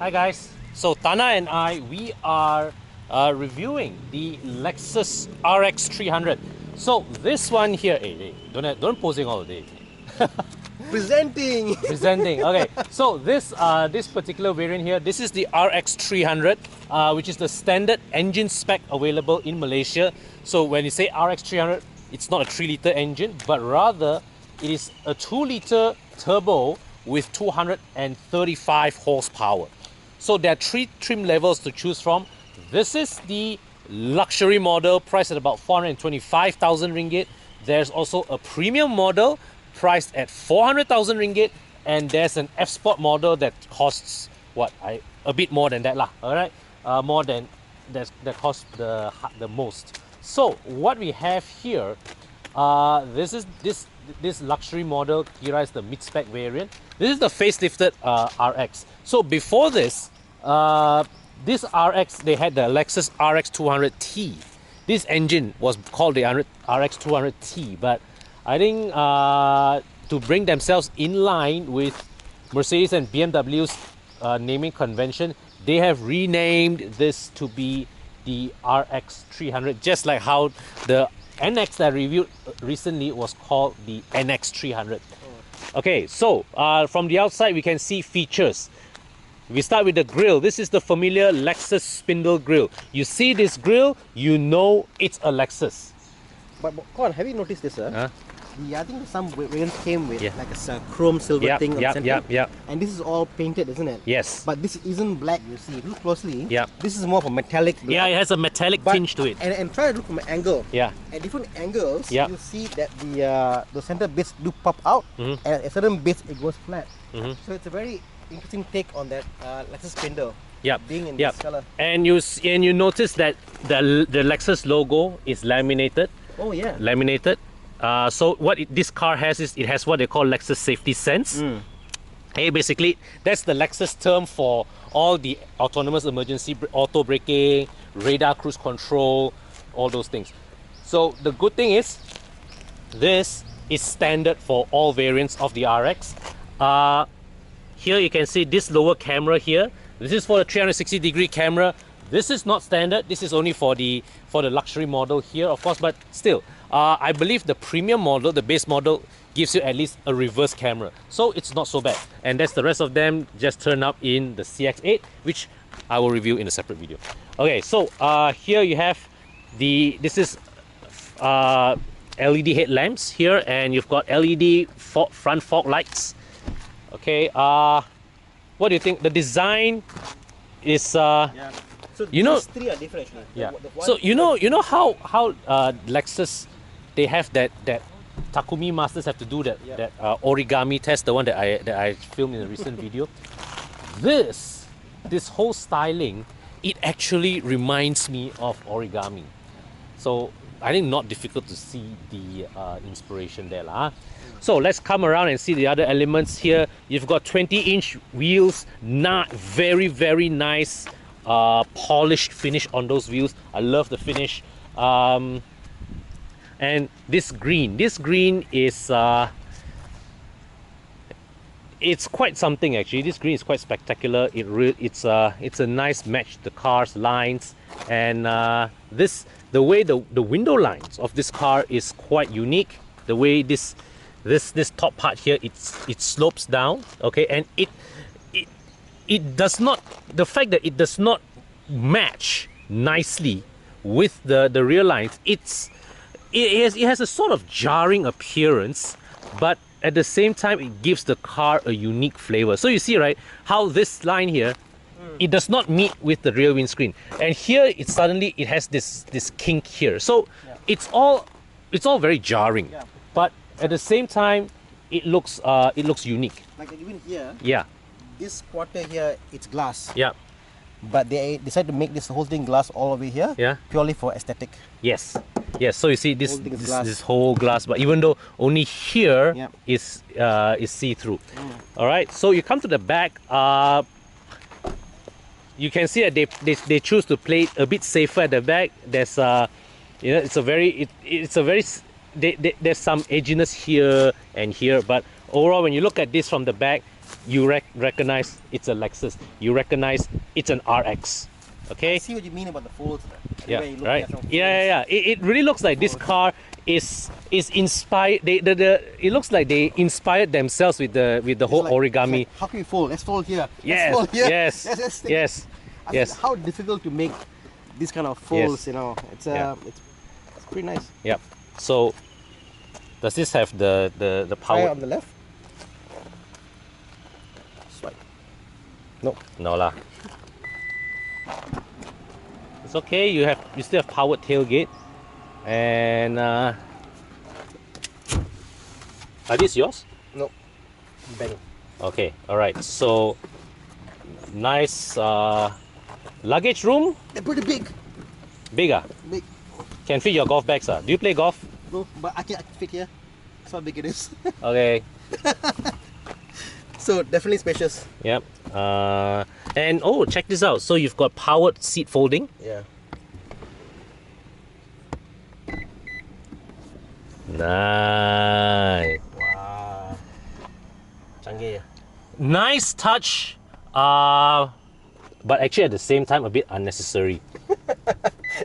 Hi guys, so Thana and I, we are reviewing the Lexus RX 300. So this one here, hey, don't posing all day. Presenting. Okay, so this particular variant here, this is the RX 300, which is the standard engine spec available in Malaysia. So when you say RX 300, it's not a 3-liter engine, but rather it is a 2-liter turbo with 235 horsepower. So there are 3 trim levels to choose from. This is the luxury model priced at about 425,000 ringgit. There's also a premium model priced at 400,000 ringgit, and there's an F Sport model that costs a bit more than that lah. All right, more than that costs the most. So what we have here, this is this luxury model. Here is the mid-spec variant. This is the facelifted RX. So before this, this RX, they had the Lexus RX 200T. This engine was called the RX 200T, but I think to bring themselves in line with Mercedes and BMW's naming convention, they have renamed this to be the RX 300, just like how the NX that I reviewed recently was called the NX 300. Okay, so from the outside we can see features. We start with the grille. This is the familiar Lexus spindle grille. You see this grille, you know it's a Lexus. But Con, have you noticed this, sir? Huh? I think some variants came with like a chrome silver thing on the center. And this is all painted, isn't it? Yes. But this isn't black, you see. Look closely. Yeah. This is more of a metallic black. Yeah, it has a metallic tinge to it. And try to look from an angle. Yeah. At different angles, Yeah. you see that the center bits do pop out, and at certain bits it goes flat. So it's a very interesting take on that Lexus spindle. Yeah. Being in this color. And you notice that the Lexus logo is laminated. Oh yeah. Laminated. So what this car has is it has what they call Lexus Safety Sense. Hey, basically that's the Lexus term for all the autonomous emergency auto braking, radar cruise control, all those things. So the good thing is this is standard for all variants of the RX. Here you can see this lower camera here. This is for the 360-degree camera. This is not standard. This is only for the luxury model here, of course, but still, I believe the premium model, the base model, gives you at least a reverse camera. So it's not so bad. And that's the rest of them just turned up in the CX-8, which I will review in a separate video. Okay, so here you have this is LED headlamps here, and you've got LED front fog lights. Okay, what do you think? The design is So you know, these 3 are different actually. yeah. So you know how Lexus, they have that Takumi Masters have to do that origami test, the one that I filmed in a recent video. This whole styling, it actually reminds me of origami. So I think not difficult to see the inspiration there lah. So let's come around and see the other elements here. You've got 20-inch wheels, very very nice polished finish on those wheels. I love the finish. And this green is it's quite something actually. This green is quite spectacular. It's a nice match to the car's lines, and the way the window lines of this car is quite unique. The way this top part here, it slopes down, okay, and it does not, the fact that it does not match nicely with the rear lines, it has a sort of jarring appearance, but at the same time it gives the car a unique flavor. So you see, right, how this line here, it does not meet with the rear windscreen, and here it suddenly has this kink here. So it's all very jarring, but at the same time it looks unique. Like even here. Yeah. This quarter here, it's glass. Yeah. But they decided to make this whole thing glass all over here. Yeah. Purely for aesthetic. Yes. Yes. So you see this whole glass, but even though only here is see-through. All right. So you come to the back. You can see that they choose to play it a bit safer at the back. There's there's some edginess here and here, but overall when you look at this from the back, you recognize it's a Lexus. You recognize it's an RX. Okay. I see what you mean about the folds. Yeah. Where you look Right. at some Yeah. It really looks like this car is inspired. It looks like they inspired themselves with the whole like, origami. Like, how can we fold? Let's fold here. Yes. Let's fold here. Yes. Let's Yes. I Yes. mean, how difficult to make these kind of folds? Yes. You know, it's Yeah. it's pretty nice. Yep. So, does this have the Try it power? on the left. Swipe. No. No lah. It's okay. You still have powered tailgate, and are these yours? No. Bang. Okay. All right. So, nice luggage room. They're pretty big. Bigger. Big. Can fit your golf bags. Do you play golf? No, but I can fit here. That's how big it is. Okay. So definitely spacious. Yep. And oh, check this out. So you've got powered seat folding. Yeah. Nice. Wow. Canggih. Nice touch. But actually at the same time a bit unnecessary.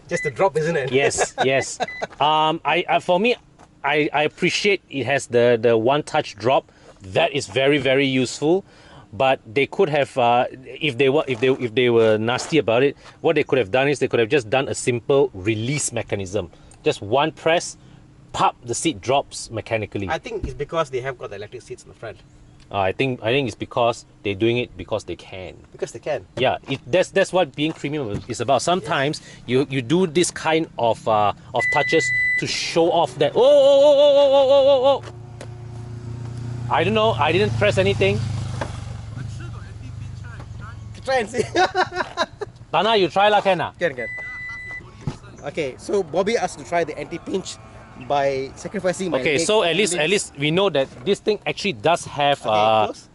Just a drop, isn't it? Yes. Yes. For me, I appreciate it has the one touch drop. That is very, very useful. But they could have, if they were nasty about it, what they could have done is they could have just done a simple release mechanism. Just one press, pop, the seat drops mechanically. I think it's because they have got the electric seats in the front. I think it's because they're doing it because they can. Because they can. Yeah, that's what being premium is about. Sometimes you do this kind of touches to show off that. Oh. I don't know. I didn't press anything. Try and see. Thana, you try lah, can ah? Can. Okay, so Bobby asked to try the anti-pinch by sacrificing my Okay, leg. so at least we know that this thing actually does have Okay, close.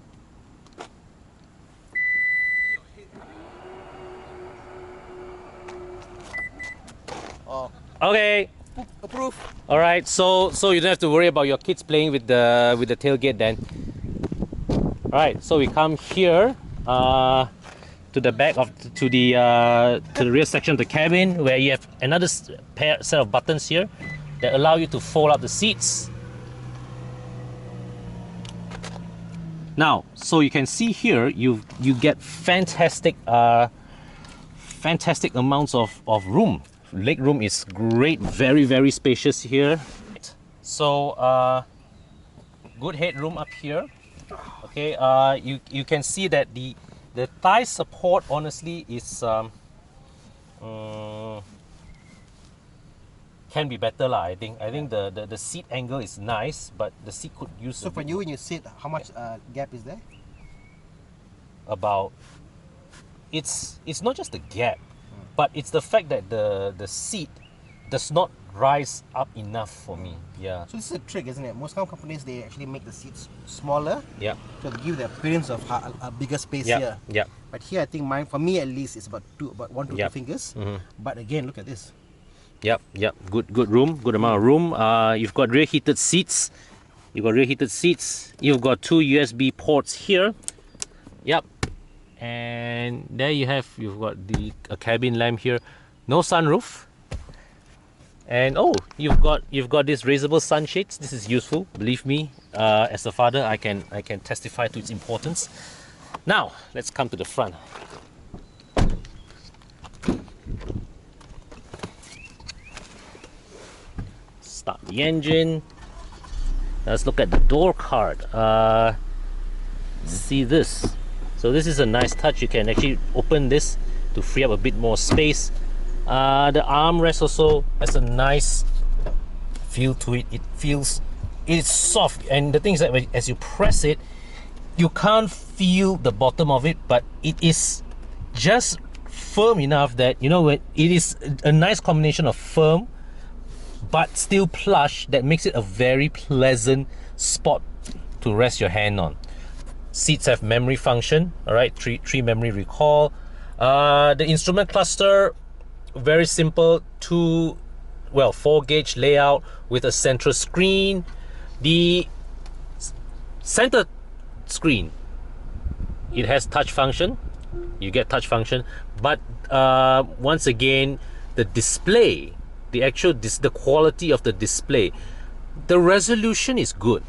Oh, Okay. approve. All right. So you don't have to worry about your kids playing with the tailgate then. All right. So we come here to the back to the rear section of the cabin where you have another set of buttons here that allow you to fold up the seats. Now, so you can see here you get fantastic amounts of room. Leg room is great, very, very spacious here. So good headroom up here. Okay, you can see that the thigh support honestly is can be better lah. I think the seat angle is nice, but the seat could use. So for you, when you sit, how much gap is there? About it's not just the gap, but it's the fact that the seat does not rise up enough for me. Yeah. So this is a trick, isn't it? Most car companies, they actually make the seats smaller Yeah. to give the appearance of a bigger space here. Yeah. But here, I think mine, for me at least, it's about 1 to 2 Yep. fingers. Mhm. But again, look at this. Yep. Good room, good amount of room. You've got rear heated seats. You've got 2 USB ports here. Yep. And there you've got a cabin lamp here. No sunroof. And you've got these raisable sunshades. This is useful, believe me. As a father, I can testify to its importance. Now, let's come to the front. Start the engine. Let's look at the door card. See this. So this is a nice touch. You can actually open this to free up a bit more space. The armrest also has a nice feel to it. It's soft, and the thing is that as you press it, you can't feel the bottom of it, but it is just firm enough that it is a nice combination of firm but still plush that makes it a very pleasant spot to rest your hand on. Seats have memory function, all right, three memory recall. The instrument cluster, very simple, 4 gauge layout with a central screen. The center screen it has touch function. You get touch function, but once again, the display, the quality of the display, the resolution is good,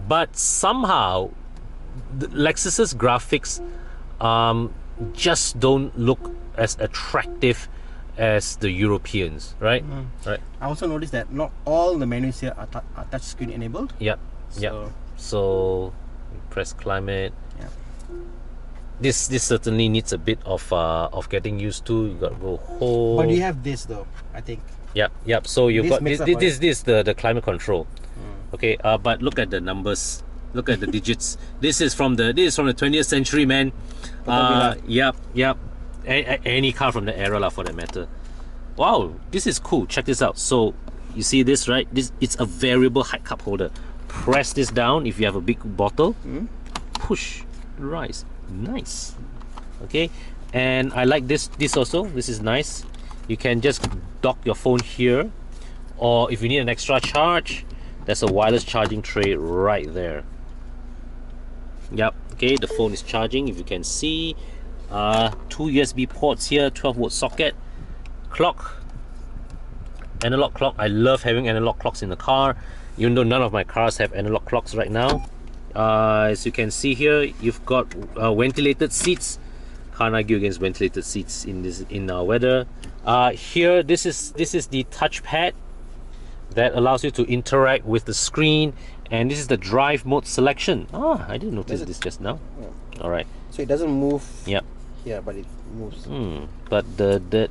but somehow the Lexus's graphics just don't look as attractive as the Europeans, right? Right. I also noticed that not all the menus here are touchscreen enabled. Yep. Yep. So press climate. Yeah. This certainly needs a bit of getting used to. You got to go home. But you have this though, I think. Yep. So you've got makes this the climate control. Okay. But look at the numbers. Look at the digits. This is from the 20th century, man. Yep. Any car from the era, lah, for that matter. Wow, this is cool. Check this out. So you see this, right? It's a variable height cup holder. Press this down if you have a big bottle. Push, rise. Nice. Okay, and I like this also. This is nice. You can just dock your phone here, or if you need an extra charge, there's a wireless charging tray right there. Yep. Okay, the phone is charging. If you can see, 2 USB ports here, 12-volt socket, clock, analog clock. I love having analog clocks in the car, even though none of my cars have analog clocks right now. As you can see here, you've got ventilated seats. Can't argue against ventilated seats in our weather. Here, this is the touchpad that allows you to interact with the screen, and this is the drive mode selection. I didn't notice this just now. All right. So it doesn't move. Yep. Yeah, but it moves. But the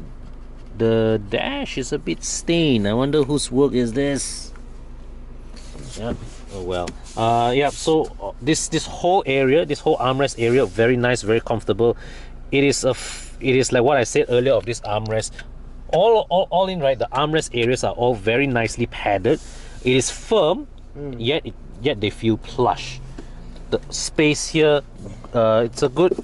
dash is a bit stained. I wonder whose work is this. Yep. Oh well. Yeah. So this whole area, this whole armrest area, very nice, very comfortable. It is like what I said earlier of this armrest. All in, right. The armrest areas are all very nicely padded. It is firm, yet they feel plush. The space here, it's a good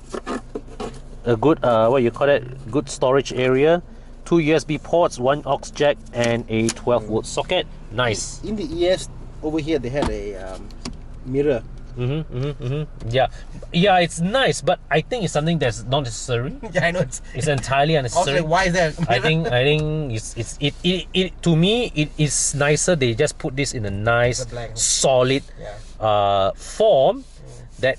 what you call that? Good storage area. 2 USB ports, 1 aux jack, and a 12-volt socket. Nice. In the ES over here, they had a mirror. Yeah, it's nice, but I think it's something that's not necessary. Yeah, I know. It's entirely unnecessary. Like, why is there? I think it to me it is nicer. They just put this in a nice, solid form that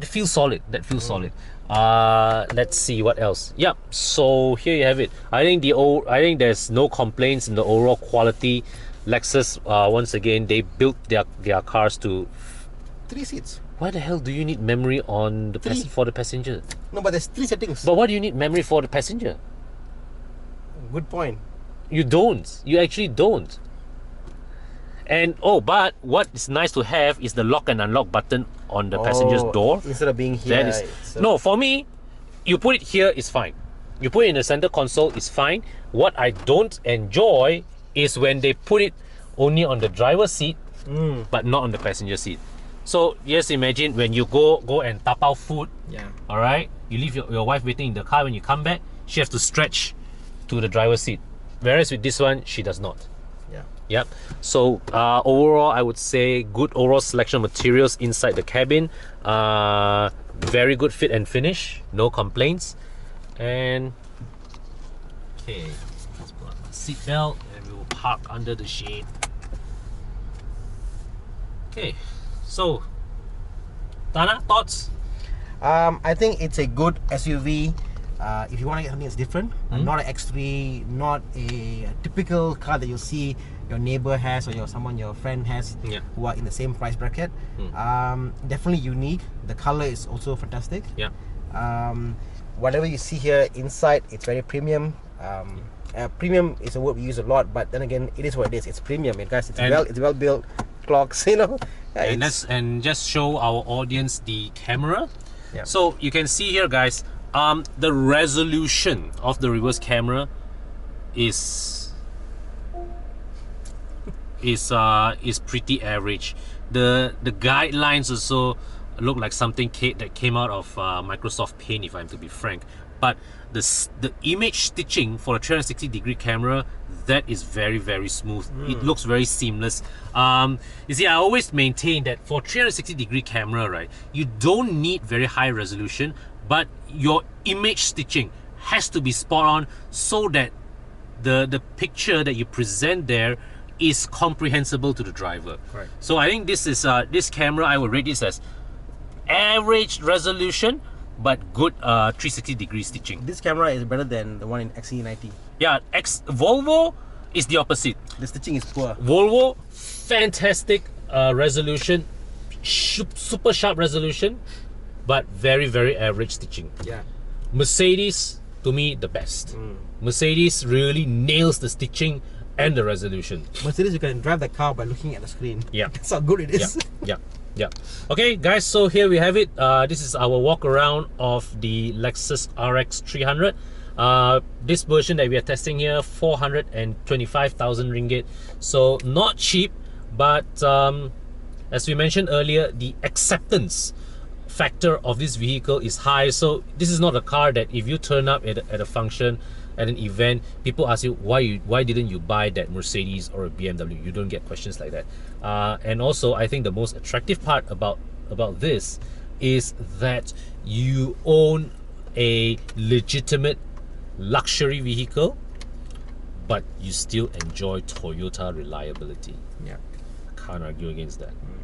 feels solid. That feels solid. Let's see what else. Yep. So here you have it. I think there's no complaints in the overall quality. Lexus, once again, they built their cars to 3 seats. Why the hell do you need memory on the for the passenger? No, but there's 3 settings. But why do you need memory for the passenger? Good point. You don't. You actually don't. And but what is nice to have is the lock and unlock button on the passenger's door. Instead of being here. No, for me, you put it here is fine. You put it in the center console is fine. What I don't enjoy is when they put it only on the driver's seat, but not on the passenger seat. So just imagine when you go and tapao food. Yeah. All right. You leave your wife waiting in the car. When you come back, she has to stretch to the driver's seat. Whereas with this one, she does not. Yeah. Yep. So overall, I would say good overall selection of materials inside the cabin. Very good fit and finish. No complaints. And okay, let's put on my seatbelt and we will park under the shade. Okay. So, Thana, thoughts? I think it's a good SUV. If you want to get something that's different, not an X3, not a typical car that you'll see your neighbor has or someone your friend has who are in the same price bracket. Definitely unique. The color is also fantastic. Yeah. Whatever you see here inside, it's very premium. Premium is a word we use a lot, but then again, it is what it is. It's premium, guys. It's well built. Clocks, and just show our audience the camera. Yeah. So you can see here, guys, the resolution of the reverse camera is pretty average. The guidelines also look like something that came out of Microsoft Paint, if I'm to be frank. But the image stitching for a 360-degree camera, that is very, very smooth. It looks very seamless. You see, I always maintain that for 360-degree camera, right, you don't need very high resolution, but your image stitching has to be spot on so that the picture that you present there is comprehensible to the driver. Right. So I think this is this camera, I would rate this as average resolution but good 360-degree stitching. This camera is better than the one in XC90. Yeah, Volvo is the opposite. The stitching is poor. Volvo, fantastic resolution, super sharp resolution, but very, very average stitching. Yeah. Mercedes, to me, the best. Mercedes really nails the stitching and the resolution. Mercedes, you can drive the car by looking at the screen. Yeah. That's how good it is. Yeah. Okay, guys, so here we have it. This is our walk around of the Lexus RX 300. This version that we are testing here, 425,000 ringgit. So not cheap, but as we mentioned earlier, the acceptance factor of this vehicle is high. So this is not a car that if you turn up at a function, at an event, people ask you why didn't you buy that Mercedes or a BMW. You don't get questions like that. And also, I think the most attractive part about this is that you own a legitimate luxury vehicle, but you still enjoy Toyota reliability. Yeah. Can't argue against that.